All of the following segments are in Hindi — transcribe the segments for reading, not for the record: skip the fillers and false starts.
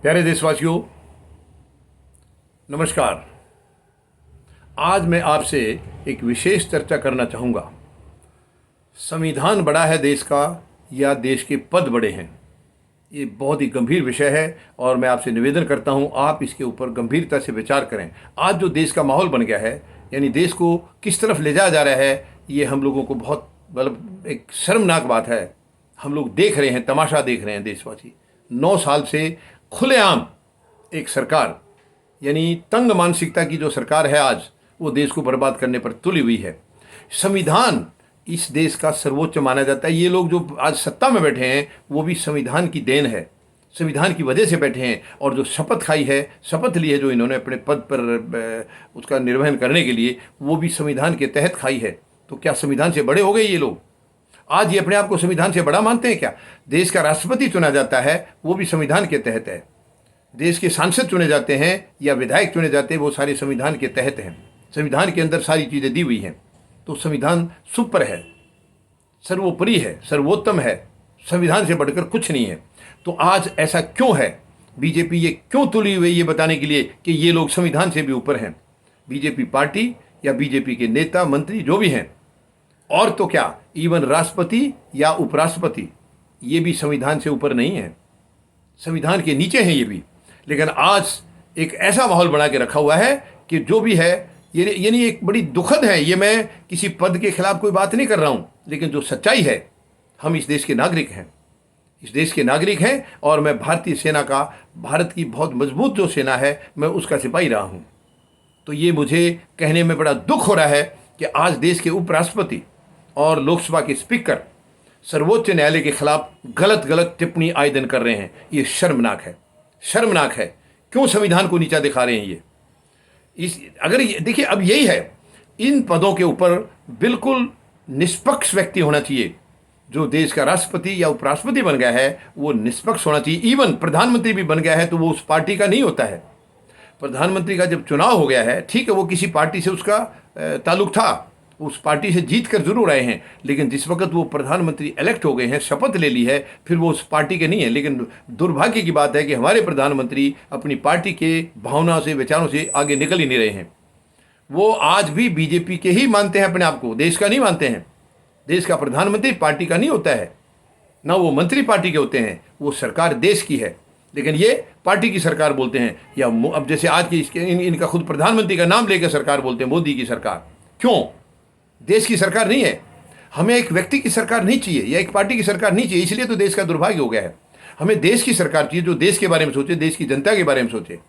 प्यारे देशवासियों, नमस्कार। आज मैं आपसे एक विशेष चर्चा करना चाहूँगा। संविधान बड़ा है देश का या देश के पद बड़े हैं? ये बहुत ही गंभीर विषय है और मैं आपसे निवेदन करता हूँ आप इसके ऊपर गंभीरता से विचार करें। आज जो देश का माहौल बन गया है, यानी देश को किस तरफ ले जाया जा रहा है, ये हम लोगों को बहुत एक शर्मनाक बात है। हम लोग देख रहे हैं, तमाशा देख रहे हैं देशवासी। 9 साल से खुलेआम एक सरकार, यानी तंग मानसिकता की जो सरकार है आज, वो देश को बर्बाद करने पर तुली हुई है। संविधान इस देश का सर्वोच्च माना जाता है। ये लोग जो आज सत्ता में बैठे हैं वो भी संविधान की देन है, संविधान की वजह से बैठे हैं। और जो शपथ खाई है, शपथ ली है जो इन्होंने अपने पद पर उसका निर्वहन करने के लिए, वो भी संविधान के तहत खाई है। तो क्या संविधान से बड़े हो गए ये लोग? आज ये अपने आप को संविधान से बड़ा मानते हैं क्या? देश का राष्ट्रपति चुना जाता है वो भी संविधान के तहत है। देश के सांसद चुने जाते हैं या विधायक चुने जाते हैं, वो सारे संविधान के तहत हैं। संविधान के अंदर सारी चीज़ें दी हुई हैं। तो संविधान सुपर है, सर्वोपरि है, सर्वोत्तम है। संविधान से बढ़कर कुछ नहीं है। तो आज ऐसा क्यों है? बीजेपी ये क्यों तुली हुई, ये बताने के लिए कि ये लोग संविधान से भी ऊपर हैं। बीजेपी पार्टी या बीजेपी के नेता मंत्री जो भी हैं, और तो क्या, इवन राष्ट्रपति या उपराष्ट्रपति, ये भी संविधान से ऊपर नहीं है, संविधान के नीचे हैं ये भी। लेकिन आज एक ऐसा माहौल बना के रखा हुआ है कि जो भी है, ये यानी एक बड़ी दुखद है। ये मैं किसी पद के खिलाफ कोई बात नहीं कर रहा हूँ, लेकिन जो सच्चाई है, हम इस देश के नागरिक हैं, इस देश के नागरिक हैं। और मैं भारतीय सेना का, भारत की बहुत मजबूत जो सेना है, मैं उसका सिपाही रहा हूँ। तो ये मुझे कहने में बड़ा दुख हो रहा है कि आज देश के उपराष्ट्रपति और लोकसभा के स्पीकर सर्वोच्च न्यायालय के खिलाफ गलत टिप्पणी आवेदन कर रहे हैं। ये शर्मनाक है, शर्मनाक है। क्यों संविधान को नीचा दिखा रहे हैं ये? अगर देखिए, अब यही है, इन पदों के ऊपर बिल्कुल निष्पक्ष व्यक्ति होना चाहिए। जो देश का राष्ट्रपति या उपराष्ट्रपति बन गया है वो निष्पक्ष होना चाहिए। इवन प्रधानमंत्री भी बन गया है तो वो उस पार्टी का नहीं होता है। प्रधानमंत्री का जब चुनाव हो गया है, ठीक है, वो किसी पार्टी से उसका ताल्लुक था, उस पार्टी से जीत कर जरूर आए हैं, लेकिन जिस वक्त वो प्रधानमंत्री इलेक्ट हो गए हैं, शपथ ले ली है, फिर वो उस पार्टी के नहीं है। लेकिन दुर्भाग्य की बात है कि हमारे प्रधानमंत्री अपनी पार्टी के भावनाओं से, विचारों से आगे निकल ही नहीं रहे हैं। वो आज भी बीजेपी के ही मानते हैं अपने आप को, देश का नहीं मानते हैं। देश का प्रधानमंत्री पार्टी का नहीं होता है, ना वो मंत्री पार्टी के होते हैं, वो सरकार देश की है। लेकिन ये पार्टी की सरकार बोलते हैं, या अब जैसे आज की इनका खुद प्रधानमंत्री का नाम लेकर सरकार बोलते हैं, मोदी की सरकार। क्यों? देश की सरकार नहीं है। हमें एक व्यक्ति की सरकार नहीं चाहिए या एक पार्टी की सरकार नहीं चाहिए। इसलिए तो देश का दुर्भाग्य हो गया है। हमें देश की सरकार चाहिए जो देश के बारे में सोचे, देश की जनता के बारे में सोचे,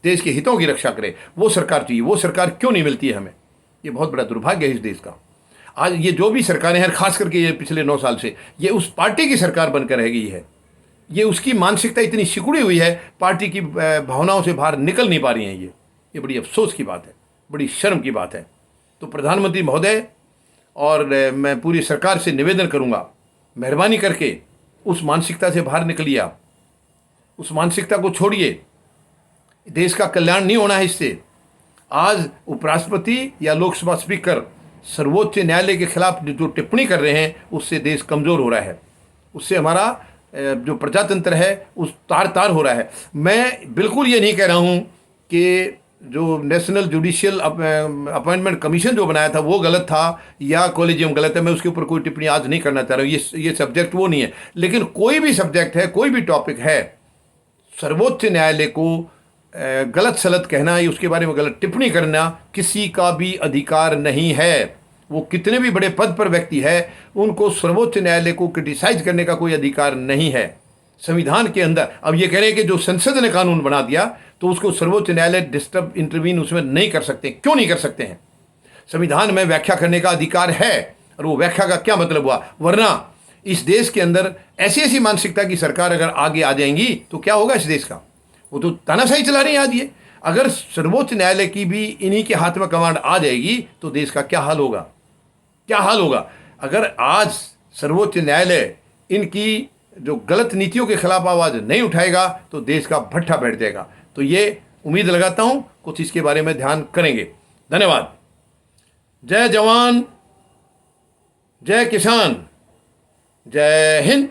देश के हितों की रक्षा करे। वो सरकार चाहिए। वो सरकार क्यों नहीं मिलती है हमें? ये बहुत बड़ा दुर्भाग्य है इस देश का। आज ये जो भी सरकारें हैं, खास करके ये पिछले 9 साल से, ये उस पार्टी की सरकार बनकर रह गई है। ये उसकी मानसिकता इतनी सिकुड़ी हुई है, पार्टी की भावनाओं से बाहर निकल नहीं पा रही हैं। ये बड़ी अफसोस की बात है, बड़ी शर्म की बात है। तो प्रधानमंत्री महोदय और मैं पूरी सरकार से निवेदन करूंगा, मेहरबानी करके उस मानसिकता से बाहर निकलिए आप। उस मानसिकता को छोड़िए। देश का कल्याण नहीं होना है इससे। आज उपराष्ट्रपति या लोकसभा स्पीकर सर्वोच्च न्यायालय के खिलाफ जो टिप्पणी कर रहे हैं, उससे देश कमज़ोर हो रहा है। उससे हमारा जो प्रजातंत्र है उस तार हो रहा है। मैं बिल्कुल ये नहीं कह रहा हूँ कि जो नेशनल जुडिशियल अपॉइंटमेंट कमीशन जो बनाया था वो गलत था या कॉलेजियम गलत है। मैं उसके ऊपर कोई टिप्पणी आज नहीं करना चाह रहा हूँ। ये सब्जेक्ट वो नहीं है। लेकिन कोई भी सब्जेक्ट है, कोई भी टॉपिक है, सर्वोच्च न्यायालय को गलत सलत कहना या उसके बारे में गलत टिप्पणी करना किसी का भी अधिकार नहीं है। वो कितने भी बड़े पद पर व्यक्ति है, उनको सर्वोच्च न्यायालय को क्रिटिसाइज करने का कोई अधिकार नहीं है संविधान के अंदर। अब ये कह रहे हैं कि जो संसद ने कानून बना दिया तो उसको सर्वोच्च न्यायालय डिस्टर्ब, इंटरवीन उसमें नहीं कर सकते। क्यों नहीं कर सकते हैं? संविधान में व्याख्या करने का अधिकार है। और वो व्याख्या का क्या मतलब हुआ? वरना इस देश के अंदर ऐसी ऐसी मानसिकता की सरकार अगर आगे आ जाएंगी तो क्या होगा इस देश का? वो तो तानाशाही चला रही है आज ये। अगर सर्वोच्च न्यायालय की भी इन्हीं के हाथ में कमांड आ जाएगी तो देश का क्या हाल होगा? क्या हाल होगा? अगर आज सर्वोच्च न्यायालय इनकी जो गलत नीतियों के खिलाफ आवाज नहीं उठाएगा तो देश का भट्ठा बैठ जाएगा। तो ये उम्मीद लगाता हूं कुछ इसके बारे में ध्यान करेंगे। धन्यवाद। जय जवान, जय किसान, जय हिंद।